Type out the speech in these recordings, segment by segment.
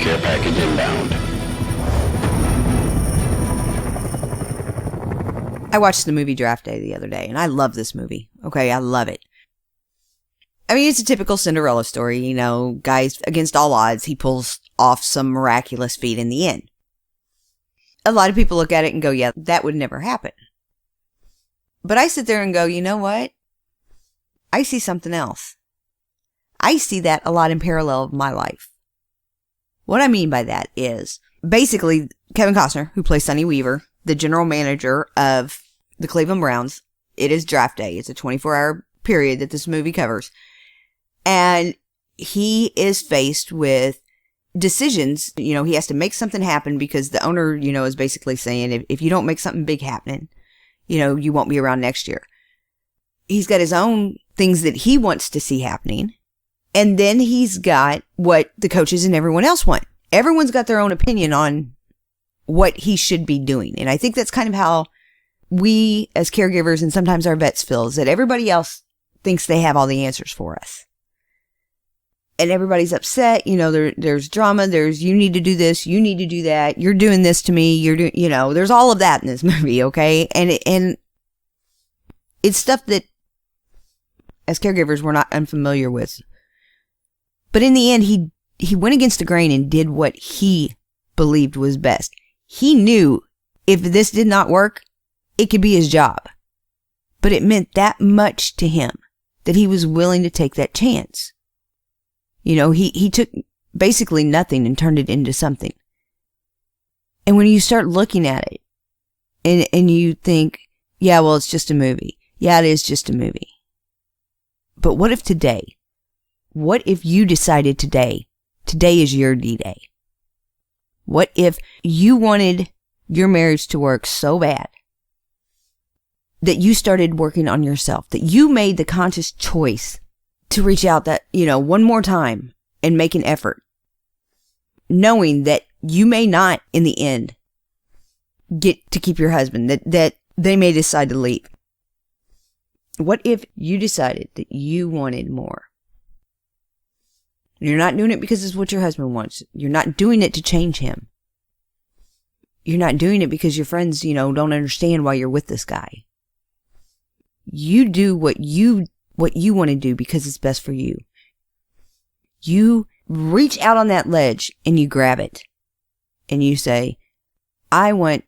care package inbound. I watched the movie Draft Day the other day, and I love this movie. Okay, I love it. I mean, it's a typical Cinderella story, you know, guys, against all odds, he pulls off some miraculous feat in the end. A lot of people look at it and go, yeah, that would never happen. But I sit there and go, you know what? I see something else. I see that a lot in parallel of my life. What I mean by that is, basically, Kevin Costner, who plays Sonny Weaver, the general manager of the Cleveland Browns, it is draft day. It's a 24-hour period that this movie covers. And he is faced with decisions. You know, he has to make something happen because the owner, you know, is basically saying, if you don't make something big happening, you know, you won't be around next year. He's got his own things that he wants to see happening. And then he's got what the coaches and everyone else want. Everyone's got their own opinion on what he should be doing. And I think that's kind of how we as caregivers and sometimes our vets feel, is that everybody else thinks they have all the answers for us. And everybody's upset. You know, there's drama. There's, you need to do this. You need to do that. You're doing this to me. You're doing, you know, there's all of that in this movie. Okay. And it's stuff that as caregivers, we're not unfamiliar with. But in the end, he went against the grain and did what he believed was best. He knew if this did not work, it could be his job. But it meant that much to him that he was willing to take that chance. You know, he took basically nothing and turned it into something. And when you start looking at it and you think, yeah, well, it's just a movie. Yeah, it is just a movie. But what if today? What if you decided today is your D-Day? What if you wanted your marriage to work so bad that you started working on yourself, that you made the conscious choice to reach out that, you know, one more time and make an effort, knowing that you may not in the end get to keep your husband, that they may decide to leave. What if you decided that you wanted more? You're not doing it because it's what your husband wants. You're not doing it to change him. You're not doing it because your friends, you know, don't understand why you're with this guy. You do what you want to do because it's best for you. You reach out on that ledge and you grab it and you say, I want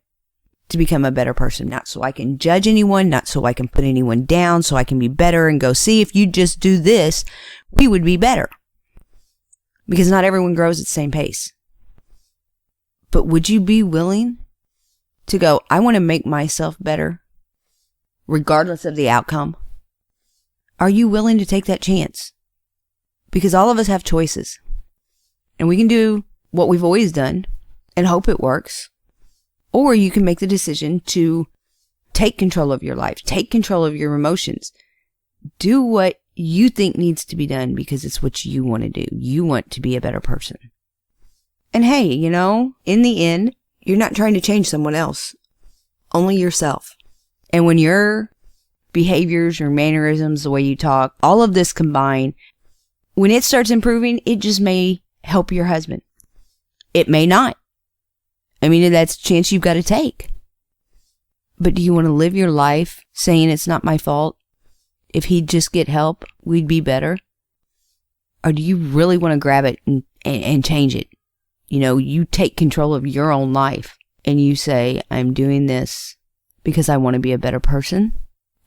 to become a better person, not so I can judge anyone, not so I can put anyone down, so I can be better and go, see, if you just do this, we would be better. Because not everyone grows at the same pace. But would you be willing to go, I want to make myself better, regardless of the outcome? Are you willing to take that chance? Because all of us have choices. And we can do what we've always done and hope it works. Or you can make the decision to take control of your life, take control of your emotions. Do what you think needs to be done because it's what you want to do. You want to be a better person. And hey, you know, in the end, you're not trying to change someone else, only yourself. And when your behaviors, your mannerisms, the way you talk, all of this combined, when it starts improving, it just may help your husband. It may not. I mean, that's a chance you've got to take. But do you want to live your life saying it's not my fault? If he'd just get help, we'd be better? Or do you really want to grab it and change it? You know, you take control of your own life and you say, I'm doing this because I want to be a better person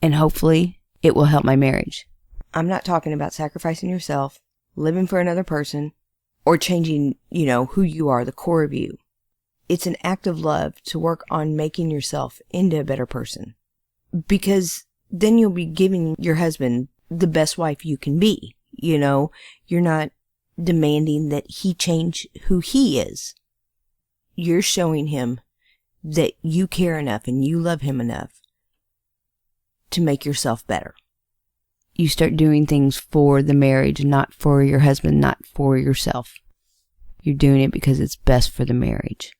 and hopefully it will help my marriage. I'm not talking about sacrificing yourself, living for another person, or changing, you know, who you are, the core of you. It's an act of love to work on making yourself into a better person. Because then you'll be giving your husband the best wife you can be. You know, you're not demanding that he change who he is. You're showing him that you care enough and you love him enough to make yourself better. You start doing things for the marriage, not for your husband, not for yourself. You're doing it because it's best for the marriage.